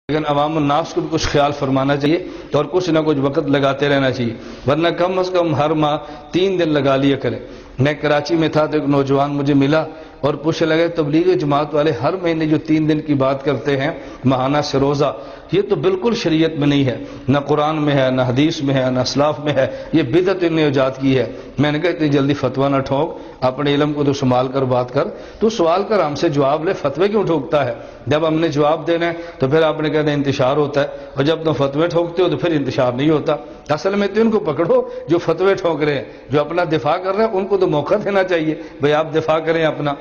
لیکن عوام الناس کو بھی کچھ خیال فرمانا چاہیے اور کچھ نہ کچھ وقت لگاتے رہنا چاہیے، ورنہ کم از کم ہر ماہ 3 دن لگا لیا کریں۔ میں کراچی میں تھا تو ایک نوجوان مجھے ملا اور پوچھنے لگے تبلیغ جماعت والے ہر مہینے جو 3 دن کی بات کرتے ہیں ماہانہ سے روزہ، یہ تو بالکل شریعت میں نہیں ہے، نہ قرآن میں ہے، نہ حدیث میں ہے، نہ اسلاف میں ہے، یہ بدعت انہوں نے ایجاد کی ہے۔ میں نے کہا اتنی جلدی فتویٰ نہ ٹھوک، اپنے علم کو تو سنبھال کر بات کر، تو سوال کر ہم سے جواب لے، فتوے کیوں ٹھوکتا ہے؟ جب ہم نے جواب دینا ہے تو پھر آپ نے کہنا انتشار ہوتا ہے، اور جب تم فتوے ٹھوکتے ہو تو پھر انتشار نہیں ہوتا۔ اصل میں تو ان کو پکڑو جو فتوے ٹھوک رہے ہیں، جو اپنا دفاع کر رہے ہیں ان کو تو موقع دینا چاہیے، بھئی آپ دفاع کریں اپنا۔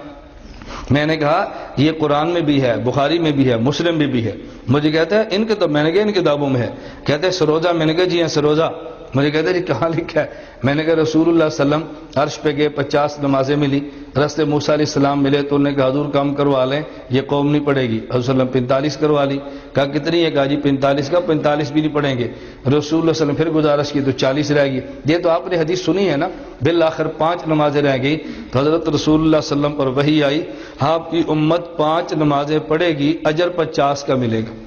میں نے کہا یہ قرآن میں بھی ہے، بخاری میں بھی ہے، مسلم میں بھی ہے۔ مجھے کہتا ہے ان کے تو، میں نے کہا ان کتابوں میں ہے، کہتے ہیں سروزہ، میں نے کہا جی ہاں سروزہ۔ مجھے کہتے ہیں جی کہاں لکھا ہے؟ میں نے کہا رسول اللہ صلی اللہ علیہ وسلم عرش پہ گئے، 50 نمازیں ملی، رستے موسیٰ علیہ السلام ملے تو انہوں نے کہا حضور کام کروا لیں، یہ قوم نہیں پڑھے گی۔ حضور صلی اللہ علیہ وسلم 45 کروا لی، کہا کتنی ہے؟ کہا جی 45 کا 45 بھی نہیں پڑھیں گے۔ رسول اللہ صلی اللہ علیہ وسلم پھر گزارش کی تو 40 رہ گئی۔ یہ تو آپ نے حدیث سنی ہے نا، بالآخر 5 نمازیں رہ گئی تو حضرت رسول اللہ صلی اللہ علیہ وسلم پر وحی آئی، آپ کی امت 5 نمازیں پڑھے گی، اجر 50 کا ملے گا۔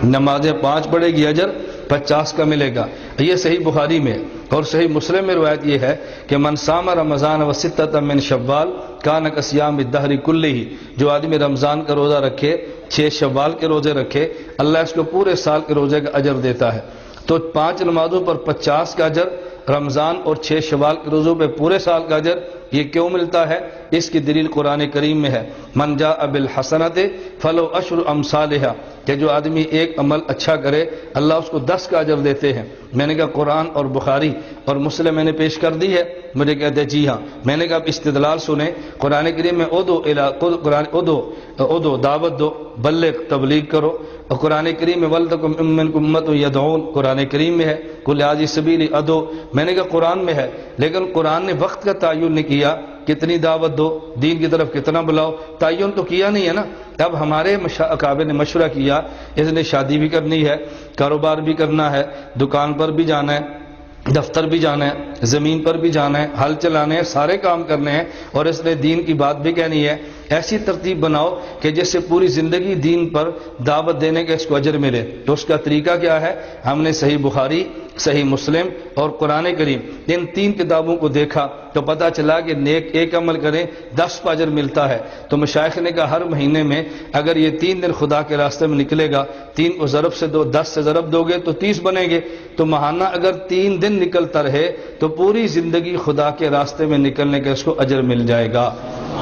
نمازیں 5 پڑھے گی، اجر 50 کا ملے گا۔ یہ صحیح بخاری میں اور صحیح مسلم میں روایت یہ ہے کہ من صام رمضان و ستۃ من شوال کان کصیام الدہر کلہ، جو آدمی رمضان کا روزہ رکھے، 6 شوال کے روزے رکھے، اللہ اس کو پورے سال کے روزے کا اجر دیتا ہے۔ تو 5 نمازوں پر 50 کا اجر، رمضان اور 6 شوال کے روزوں پہ پورے سال کا اجر، یہ کیوں ملتا ہے؟ اس کی دلیل قرآن کریم میں ہے، من جاء بالحسنۃ فلو عشر امثالھا، کہ جو آدمی ایک عمل اچھا کرے اللہ اس کو 10 کا اجر دیتے ہیں۔ میں نے کہا قرآن اور بخاری اور مسلم میں نے پیش کر دی ہے؟ مجھے کہتے ہیں جی ہاں۔ میں نے کہا اب استدلال سنیں، قرآن کریم میں ادو دعوت دو، بلغ تبلیغ کرو، اور قرآن کریم میں ولتکم منکم امۃ یدعون، قرآن کریم میں ہے، قل ھذہ سبیلی ادعو۔ میں نے کہا قرآن میں ہے، لیکن قرآن نے وقت کا تعین نہیں کیا، کتنی دعوت دو، دین کی طرف کتنا بلاؤ، تعین تو کیا نہیں ہے نا۔ اب ہمارے اکابر نے مشورہ کیا، اس نے شادی بھی کرنی ہے، کاروبار بھی کرنا ہے، دکان پر بھی جانا ہے، دفتر بھی جانا ہے، زمین پر بھی جانا ہے، ہل چلانے ہیں، سارے کام کرنے ہیں، اور اس نے دین کی بات بھی کہنی ہے۔ ایسی ترتیب بناؤ کہ جس سے پوری زندگی دین پر دعوت دینے کا اس کو اجر ملے۔ تو اس کا طریقہ کیا ہے؟ ہم نے صحیح بخاری، صحیح مسلم اور قرآن کریم، ان 3 کتابوں کو دیکھا تو پتہ چلا کہ نیک ایک عمل کریں 10 کا اجر ملتا ہے۔ تو مشائخ نے کہا ہر مہینے میں اگر یہ 3 دن خدا کے راستے میں نکلے گا، 3 کو ضرب سے دو، 10 سے ضرب دو گے تو 30 بنیں گے، تو ماہانہ اگر 3 دن نکلتا رہے تو پوری زندگی خدا کے راستے میں نکلنے کا اس کو اجر مل جائے گا۔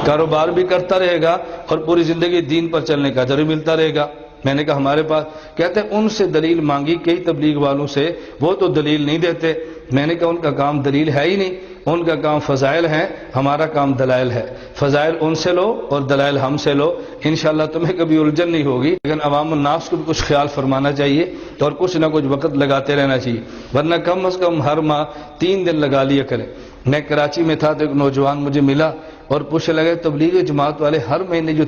کاروبار بھی کرتا رہے گا اور پوری زندگی دین پر چلنے کا اجر بھی ملتا رہے گا۔ میں نے کہا ہمارے پاس، کہتے ہیں ان سے دلیل مانگی کئی تبلیغ والوں سے، وہ تو دلیل نہیں دیتے۔ میں نے کہا ان کا کام دلیل ہے ہی نہیں، ان کا کام فضائل ہیں، ہمارا کام دلائل ہے۔ فضائل ان سے لو اور دلائل ہم سے لو، انشاءاللہ تمہیں کبھی الجھن نہیں ہوگی۔ لیکن عوام الناس کو بھی کچھ خیال فرمانا چاہیے اور کچھ نہ کچھ وقت لگاتے رہنا چاہیے، ورنہ کم از کم ہر ماہ 3 دن لگا لیا کریں۔ میں کراچی میں تھا تو ایک نوجوان مجھے ملا اور پوچھنے لگے تبلیغ جماعت والے ہر مہینے جو